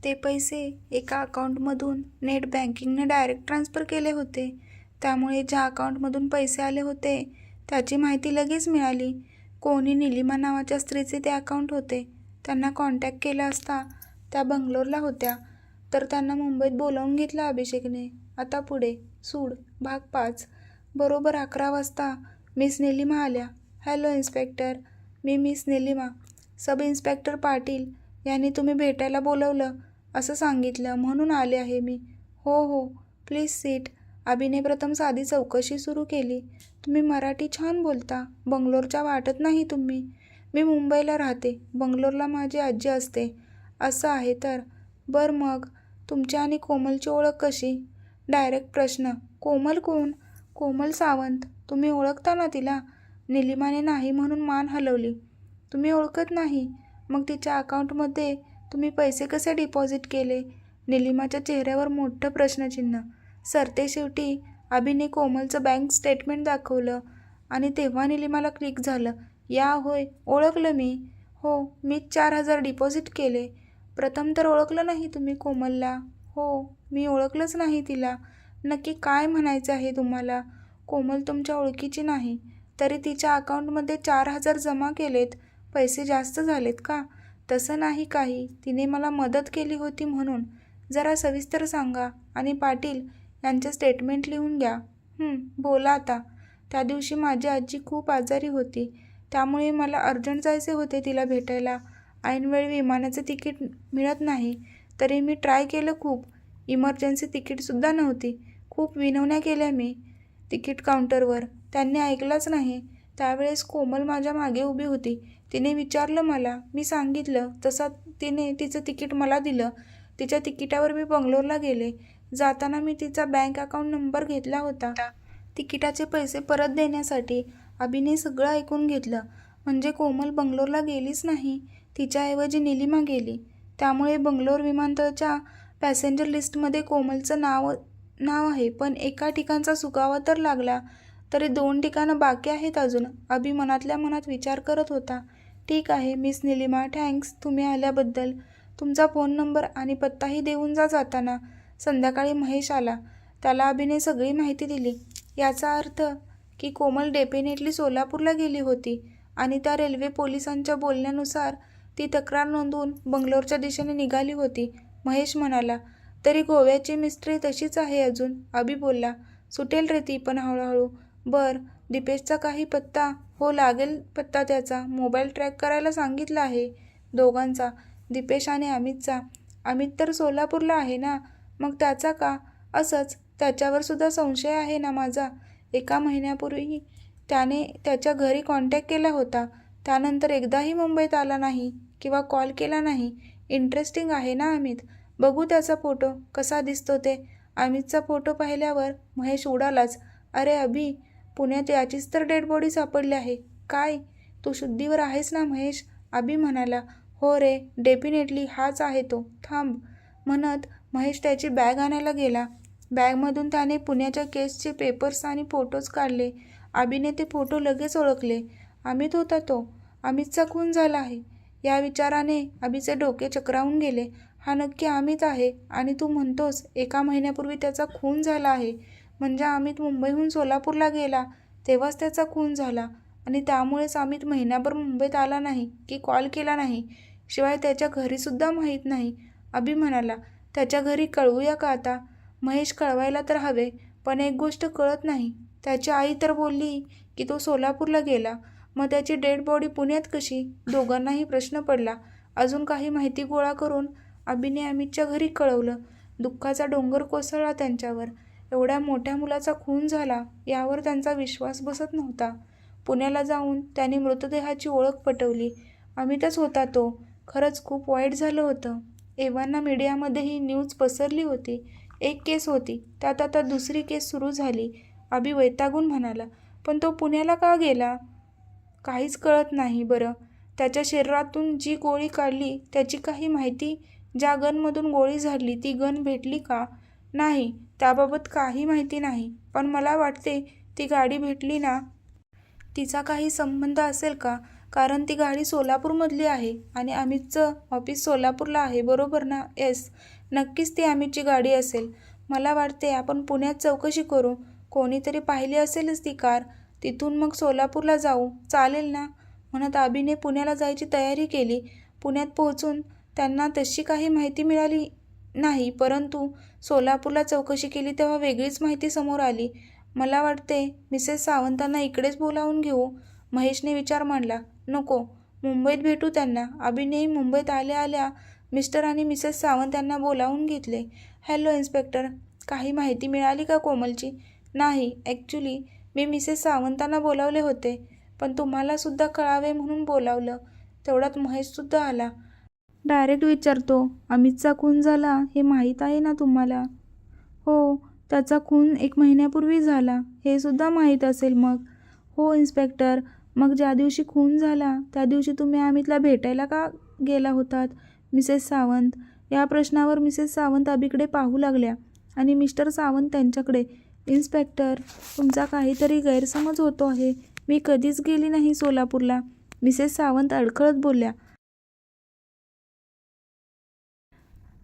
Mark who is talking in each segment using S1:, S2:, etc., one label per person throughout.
S1: ते पैसे एका अकाउंटमधून नेट बँकिंगने डायरेक्ट ट्रान्सफर केले होते. त्यामुळे ज्या अकाउंटमधून पैसे आले होते त्याची माहिती लगेच मिळाली. कोणी निलिमा नावाच्या स्त्रीचे ते अकाउंट होते. त्यांना कॉन्टॅक्ट केला असता त्या बंगलोरला होत्या, तर त्यांना मुंबईत बोलावून घेतलं अभिषेकने. आता पुढे सूड भाग 5. बरोबर 11 वाजता मिस निलिमा आल्या. हॅलो इन्स्पेक्टर, मी miss Nilima. Sub inspector Patil यांनी तुम्ही भेटायला बोलवलं असं सांगितलं, म्हणून आले आहे मी. हो हो, प्लीज सीट. अभिने प्रथम साधी चौकशी सुरू केली. तुम्ही मराठी छान बोलता. बंगलोरच्या वाटत नाही तुम्ही. मी मुंबईला राहते, बंगलोरला माझी आजी असते. असं आहे तर. बरं, मग तुमची आणि कोमलची ओळख कशी? डायरेक्ट प्रश्न. कोमल कोण? कोमल सावंत. तुम्ही ओळखता ना तिला? निलिमाने नाही म्हणून मान हलवली. तुम्ही ओळखत नाही? मग तिच्या अकाउंटमध्ये तुम्ही पैसे कसे डिपॉझिट केले? निलिमाच्या चेहऱ्यावर मोठं प्रश्नचिन्ह. सरतेशेवटी अभिने कोमलचं बँक स्टेटमेंट दाखवलं आणि तेव्हा निलिमाला क्लिक झालं. या होय, ओळखलं मी. हो, मीच 4,000 डिपॉझिट केले. प्रथम तर ओळखलं नाही तुम्ही कोमलला? हो, मी ओळखलंच नाही तिला. नक्की काय म्हणायचं आहे तुम्हाला? कोमल तुमच्या ओळखीची नाही, तरी तिच्या अकाउंटमध्ये 4,000 जमा केलेत. पैसे जास्त झालेत का? तसं नाही काही, तिने मला मदत केली होती म्हणून. जरा सविस्तर सांगा आणि पाटील यांचे स्टेटमेंट लिहून घ्या. बोला आता. त्या दिवशी माझी आजी खूप आजारी होती, त्यामुळे मला अर्जंट जायचे होते तिला भेटायला. ऐनवेळी विमानाचे तिकीट मिळत नाही, तरी मी ट्राय केलं खूप. इमर्जन्सी तिकीटसुद्धा नव्हती. खूप विनवण्या केल्या मी तिकीट काउंटरवर, त्यांनी ऐकलंच नाही. त्यावेळेस कोमल माझ्या मागे उभी होती. तिने विचारलं मला, मी सांगितलं तसा तिने तिचं तिकीट मला दिलं. तिच्या तिकिटावर मी बंगलोरला गेले. जाताना मी तिचा बँक अकाउंट नंबर घेतला होता. तिकिटाचे पैसे परत देण्यासाठी. अभिने सगळं ऐकून घेतलं. म्हणजे कोमल बंगलोरला गेलीच नाही, तिच्याऐवजी निलिमा गेली. त्यामुळे बंगलोर विमानतळच्या पॅसेंजर लिस्टमध्ये कोमलचं नाव आहे, पण एका ठिकाणचा सुगावा तर लागला, तरी 2 ठिकाणं बाकी आहेत अजून. अभि मनातल्या मनात विचार करत होता. ठीक आहे मिस निलिमा, थँक्स तुम्ही आल्याबद्दल. तुमचा फोन नंबर आणि पत्ताही देऊन जा जाताना. संध्याकाळी महेश आला. त्याला अभिने सगळी माहिती दिली. याचा अर्थ की कोमल डेफिनेटली सोलापूरला गेली होती आणि त्या रेल्वे पोलिसांच्या बोलण्यानुसार ती तक्रार नोंदवून बंगलोरच्या दिशेने निघाली होती. महेश म्हणाला. तरी गोव्याची मिस्ट्री तशीच आहे अजून. अभि बोलला. सुटेल रे ती पण हळूहळू. बर, दीपेशचा काही पत्ता? हो, लागेल पत्ता त्याचा. मोबाईल ट्रॅक करायला सांगितला आहे दोघांचा, दीपेश आणि अमितचा. अमित तर सोलापूरला आहे ना, मग त्याचा का? असंच, त्याच्यावर सुद्धा संशय आहे ना माझा. 1 महिन्यापूर्वी त्याने त्याच्या घरी कॉन्टॅक्ट केला होता. त्यानंतर एकदाही मुंबईत आला नाही किंवा कॉल केला नाही. इंटरेस्टिंग आहे ना अमित. बघू त्याचा फोटो कसा दिसतो ते. अमितचा फोटो पाहिल्यावर महेश उडालाच. अरे अभि, पुण्यात याचीच तर डेड बॉडी सापडली आहे. काय, तू शुद्धीवर आहेस ना महेश? अभि म्हणाला. हो रे, डेफिनेटली हाच आहे तो. थांब, म्हणत महेश त्याची बॅग आणायला गेला. बॅगमधून त्याने पुण्याच्या केसचे पेपर्स आणि फोटोज काढले. अभिने ते फोटो लगेच ओळखले. अमित होता तो. अमितचा खून झाला आहे. या विचाराने अभिचे डोके चक्रावून गेले. हा नक्की अमित आहे आणि तू म्हणतोस 1 महिन्यापूर्वी त्याचा खून झाला आहे. म्हणजे अमित मुंबईहून सोलापूरला गेला तेव्हाच त्याचा खून झाला आणि त्यामुळेच अमित महिनाभर मुंबईत आला नाही की कॉल केला नाही. शिवाय त्याच्या घरीसुद्धा माहीत नाही. अभि म्हणाला. त्याच्या घरी कळवूया का आता? महेश, कळवायला तर हवे, पण एक गोष्ट कळत नाही. त्याची आई तर बोलली की तो सोलापूरला गेला, मग त्याची डेड बॉडी पुण्यात कशी? दोघांनाही प्रश्न पडला. अजून काही माहिती गोळा करून अभिने अमितच्या घरी कळवलं. दुःखाचा डोंगर कोसळला त्यांच्यावर. एवढ्या मोठ्या मुलाचा खून झाला यावर त्यांचा विश्वास बसत नव्हता. पुण्याला जाऊन त्यांनी मृतदेहाची ओळख पटवली. अमितच होता तो. खरंच खूप वाईट झालं होतं. एव्हाना मीडियामध्येही न्यूज पसरली होती. एक केस होती, त्यात आता दुसरी केस सुरू झाली. अभि वैतागून म्हणाला. पण तो पुण्याला का गेला? काहीच कळत नाही. बरं, त्याच्या शरीरातून जी गोळी काढली त्याची काही माहिती? ज्या गनमधून गोळी झाडली ती गन भेटली का? नाही, त्याबाबत काही माहिती नाही. पण मला वाटते ती गाडी भेटली ना, तिचा काही संबंध असेल का? कारण ती गाडी सोलापूरमधली आहे आणि अमितचं ऑफिस सोलापूरला आहे, बरोबर ना? येस, नक्कीच ती अमितची गाडी असेल. मला वाटते आपण पुण्यात चौकशी करू. कोणीतरी पाहिली असेलच ती कार. तिथून मग सोलापूरला जाऊ, चालेल ना? म्हणत अभिने पुण्याला जायची तयारी केली. पुण्यात पोहोचून त्यांना तशी काही माहिती मिळाली नाही, परंतु सोलापूरला चौकशी केली तेव्हा वेगळीच माहिती समोर आली. मला वाटते मिसेस सावंतांना इकडेच बोलावून घेऊ, महेशने विचार मांडला. नको, मुंबईत भेटू त्यांना. अभिनेही मुंबईत आल्या आल्या मिस्टर आणि मिसेस सावंत यांना बोलावून घेतले. हॅलो इन्स्पेक्टर, काही माहिती मिळाली का कोमलची? नाही, ॲक्च्युली मी मिसेस सावंतांना बोलावले होते, पण तुम्हाला सुद्धा कळावे म्हणून बोलावलं. तेवढ्यात महेशसुद्धा आला. डायरेक्ट विचारतो, अमितचा खून झाला हे माहीत आहे ना तुम्हाला? हो, त्याचा खून 1 महिन्यापूर्वी झाला, हे सुद्धा माहीत असेल मग? हो इन्स्पेक्टर, मग ज्या दिवशी खून झाला त्या दिवशी तुम्ही अमितला भेटायला का गेला होतात? मिसेस सावंत. या प्रश्नावर मिसेस सावंत अभिकडे पाहू लागल्या आणि मिस्टर सावंत त्यांच्याकडे. इन्स्पेक्टर, तुमचा काहीतरी गैरसमज होतो आहे. मी कधीच गेली नाही सोलापूरला, मिसेस सावंत अडखळत बोलल्या.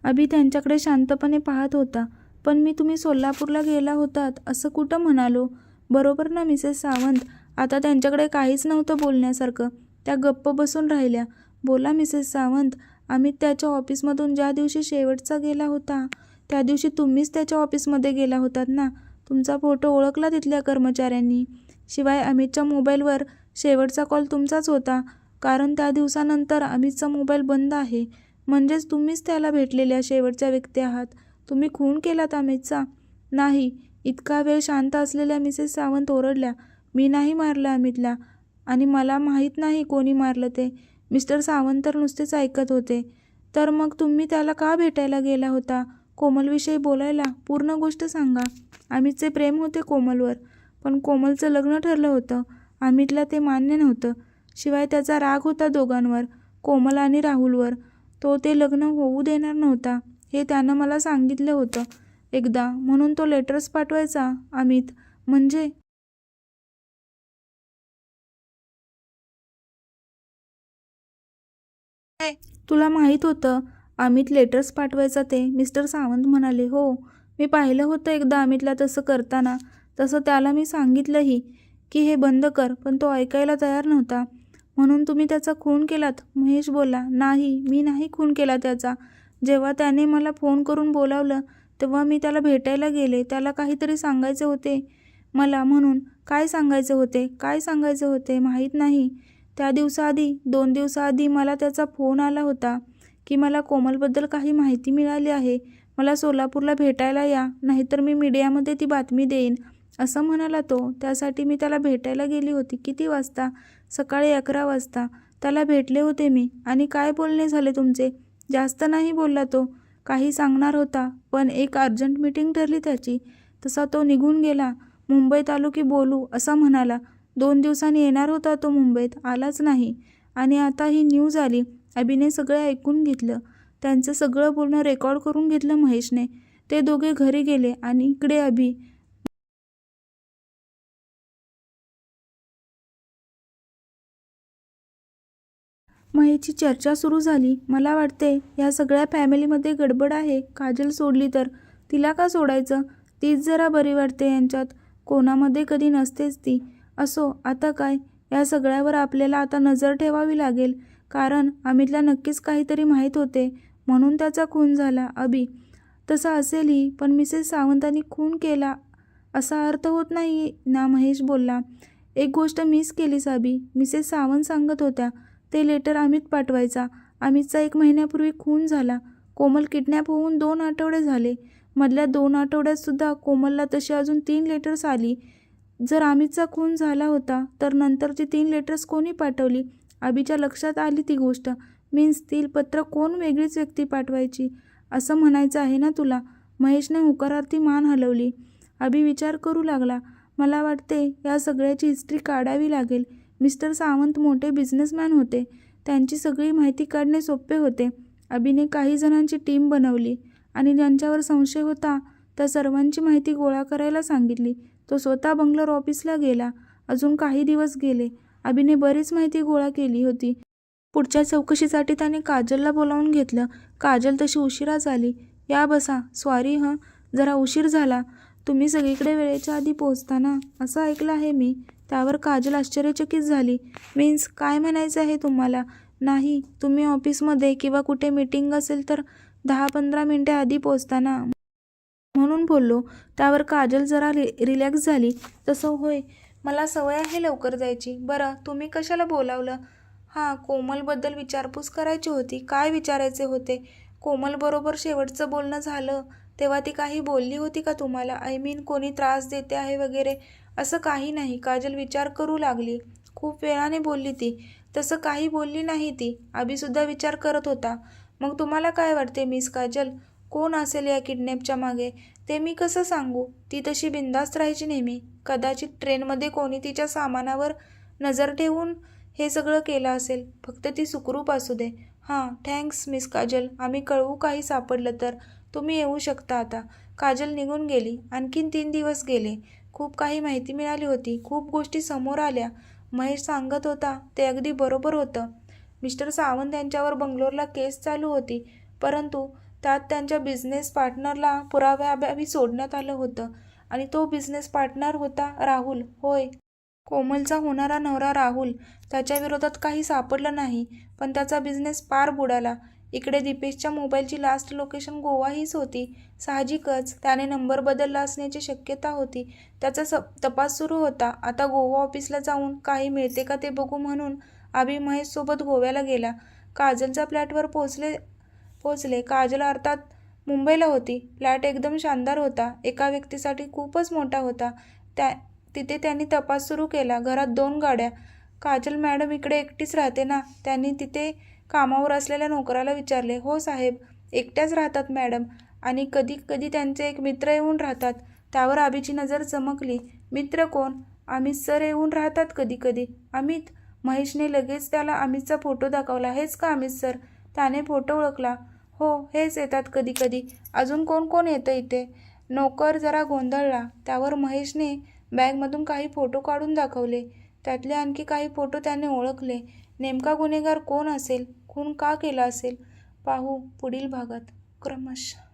S1: अभि त्यांच्याकडे शांतपणे पाहत होता. पण मी तुम्ही सोलापूरला गेला होतात असं कुठं म्हणालो, बरोबर ना मिसेस सावंत? आता त्यांच्याकडे काहीच नव्हतं बोलण्यासारखं. त्या गप्प बसून राहिल्या. बोला मिसेस सावंत, अमित त्याच्या ऑफिसमधून ज्या दिवशी शेवटचा गेला होता त्या दिवशी तुम्हीच त्याच्या ऑफिसमध्ये गेला होतात ना? तुमचा फोटो ओळखला तिथल्या कर्मचाऱ्यांनी. शिवाय अमितच्या मोबाईलवर शेवटचा कॉल तुमचाच होता, कारण त्या दिवसानंतर अमितचा मोबाईल बंद आहे. म्हणजेच तुम्हीच त्याला भेटलेल्या शेवटच्या व्यक्ती आहात. तुम्ही खून केलात अमितचा? नाही. इतका वेळ शांत असलेल्या मिसेस सावंत ओरडल्या. मी नाही मारलं अमितला आणि मला माहीत नाही कोणी मारलं ते. मिस्टर सावंत तर नुसतेच ऐकत होते. तर मग तुम्ही त्याला का भेटायला गेला होता? कोमलविषयी बोलायला? पूर्ण गोष्ट सांगा. अमितचे प्रेम होते कोमलवर, पण कोमलचं लग्न ठरलं होतं. अमितला ते मान्य नव्हतं. शिवाय त्याचा राग होता दोघांवर, कोमल आणि राहुलवर. तो ते लग्न होऊ देणार नव्हता हे त्यानं मला सांगितलं होतं एकदा, म्हणून तो लेटर्स पाठवायचा. अमित म्हणजे? तुला माहीत होतं अमित लेटर्स पाठवायचा ते? मिस्टर सावंत म्हणाले. हो, मी पाहिलं होतं एकदा अमितला तसं करताना. तसं त्याला मी सांगितलंही की हे बंद कर, पण तो ऐकायला तयार नव्हता. म्हणून तुम्ही त्याचा खून केलात? महेश बोलला. नाही, मी नाही खून केला त्याचा. जेव्हा त्याने मला फोन करून बोलावलं तेव्हा मी त्याला भेटायला गेले. त्याला काहीतरी सांगायचे होते मला, म्हणून. काय सांगायचे होते? काय सांगायचे होते माहीत नाही. त्या दिवसाआधी 2 दिवसाआधी मला त्याचा फोन आला होता की मला कोमलबद्दल काही माहिती मिळाली आहे, मला सोलापूरला भेटायला या, नाहीतर मी मीडियामध्ये ती बातमी देईन, असं म्हणाला तो. त्यासाठी मी त्याला भेटायला गेली होती. किती वाजता? सकाळी 11 वाजता. त्याला भेटले होते मी. आणि काय बोलणे झाले तुमचे? जास्त नाही बोलला तो. काही सांगणार होता, पण एक अर्जंट मीटिंग ठरली त्याची. तसा तो निघून गेला. मुंबईत आलो की बोलू असं म्हणाला. 2 दिवसांनी येणार होता तो मुंबईत, आलाच नाही. आणि आता ही न्यूज आली. अभिने सगळं ऐकून घेतलं. त्यांचं सगळं बोलणं रेकॉर्ड करून घेतलं महेशने. ते दोघे घरी गेले आणि इकडे अभि. महेशची चर्चा सुरू झाली. मला वाटते या सगळ्या फॅमिलीमध्ये गडबड आहे. काजल सोडली तर. तिला का सोडायचं? तीच जरा बरी वाटते यांच्यात. कोणामध्ये कधी नसतेच ती. असो, आता काय? या सगळ्यावर आपल्याला आता नजर ठेवावी लागेल, कारण अमितला नक्कीच काहीतरी माहीत होते म्हणून त्याचा खून झाला. अभि. तसं असेलही, पण मिसेस सावंतांनी खून केला असा अर्थ होत नाही ना? महेश बोलला. एक गोष्ट मिस केलीस अभि. मिसेस सावंत सांगत होत्या ते लेटर अमित पाठवायचा. अमितचा 1 महिन्यापूर्वी खून झाला. कोमल किडनॅप होऊन 2 आठवडे झाले. मधल्या 2 आठवड्यात सुद्धा कोमलला तशी अजून 3 लेटर्स आली. जर अमितचा खून झाला होता तर नंतरची 3 लेटर्स कोणी पाठवली? अभिच्या लक्षात आली ती गोष्ट. मीन्स ती पत्र कोण वेगळीच व्यक्ती पाठवायची असं म्हणायचं आहे ना तुला? महेशने होकारार्थी मान हलवली. अभि विचार करू लागला. मला वाटते या सगळ्याची हिस्ट्री काढावी लागेल. मिस्टर सावंत मोठे बिझनेसमॅन होते. त्यांची सगळी माहिती काढणे सोपे होते. अभिने काही जणांची टीम बनवली आणि ज्यांच्यावर संशय होता त्या सर्वांची माहिती गोळा करायला सांगितली. तो स्वतः बंगलोर ऑफिसला गेला. अजून काही दिवस गेले अभिने बरीच माहिती गोळा केली होती. पुढच्या चौकशीसाठी त्याने काजलला बोलावून घेतलं. काजल तशी उशिरा झाली. या बसा. सॉरी हं, जरा उशीर झाला. तुम्ही सगळीकडे वेळेच्या आधी पोहोचता ना, असं ऐकलं आहे मी. त्यावर काजल आश्चर्यचकित झाली. मीन्स काय म्हणायचं आहे तुम्हाला? नाही, तुम्ही ऑफिसमध्ये किंवा कुठे मीटिंग असेल तर 10-15 मिनिटे आधी पोहोचता ना, म्हणून बोललो. त्यावर काजल जरा रिलॅक्स झाली. तसं होय, मला सवय आहे लवकर जायची. बरं, तुम्ही कशाला बोलावलं? हां, कोमलबद्दल विचारपूस करायची होती. काय विचारायचे होते? कोमलबरोबर शेवटचं बोलणं झालं तेव्हा ती काही बोलली होती का तुम्हाला? आय मीन कोणी त्रास देते आहे वगैरे? असं काही नाही. काजल विचार करू लागली. खूप वेळाने बोलली ती. तसं काही बोलली नाही ती. अभिसुद्धा विचार करत होता. मग तुम्हाला काय वाटते मिस काजल? कोण असेल या किडनॅपच्या मागे? ते मी कसं सांगू? ती तशी बिनधास्त राहायची नेहमी. कदाचित ट्रेनमध्ये कोणी तिच्या सामानावर नजर ठेवून हे सगळं केलं असेल. फक्त ती सुखरूप असू दे. हां, थँक्स मिस काजल. आम्ही कळवू काही सापडलं तर. तुम्ही येऊ शकता आता. काजल निघून गेली. आणखीन 3 दिवस गेले. खूप काही माहिती मिळाली होती. खूप गोष्टी समोर आल्या. महेश सांगत होता ते अगदी बरोबर होतं. मिस्टर सावंत यांच्यावर बंगलोरला केस चालू होती, परंतु त्यात त्यांच्या बिझनेस पार्टनरला पुराव्याअभावी सोडण्यात आलं होतं. आणि तो बिझनेस पार्टनर होता राहुल. होय, कोमलचा होणारा नवरा राहुल. त्याच्या विरोधात काही सापडलं नाही, पण त्याचा बिझनेस पार बुडाला. इकडे दीपेशच्या मोबाईलची लास्ट लोकेशन गोवा हीच होती. साहजिकच त्याने नंबर बदलला असण्याची शक्यता होती. त्याचा तपास सुरू होता. आता गोवा ऑफिसला जाऊन काही मिळते का ते बघू म्हणून अभि महेशसोबत गोव्याला गेला. काजलच्या फ्लॅटवर पोचले. काजल अर्थात मुंबईला होती. फ्लॅट एकदम शानदार होता. एका व्यक्तीसाठी खूपच मोठा होता. तिथे त्यांनी तपास सुरू केला. घरात 2 गाड्या. काजल मॅडम इकडे एकटीच राहते ना? त्यांनी तिथे कामावर असलेल्या नोकराला विचारले. हो साहेब, एकट्याच राहतात मॅडम, आणि कधी कधी त्यांचे एक मित्र येऊन राहतात. त्यावर अभिची नजर चमकली. मित्र कोण? अमित सर येऊन राहतात कधी कधी. अमित? महेशने लगेच त्याला अमितचा फोटो दाखवला. हेच का अमित सर? त्याने फोटो ओळखला. हो, हेच येतात कधी कधी. अजून कोण कोण येतं इथे? नोकर जरा गोंधळला. त्यावर महेशने बॅगमधून काही फोटो काढून दाखवले. त्यातले आणखी काही फोटो त्याने ओळखले. नेमका गुन्हेगार कोण असेल? खून का केला असेल? पाहू पुढील भागात. क्रमशः.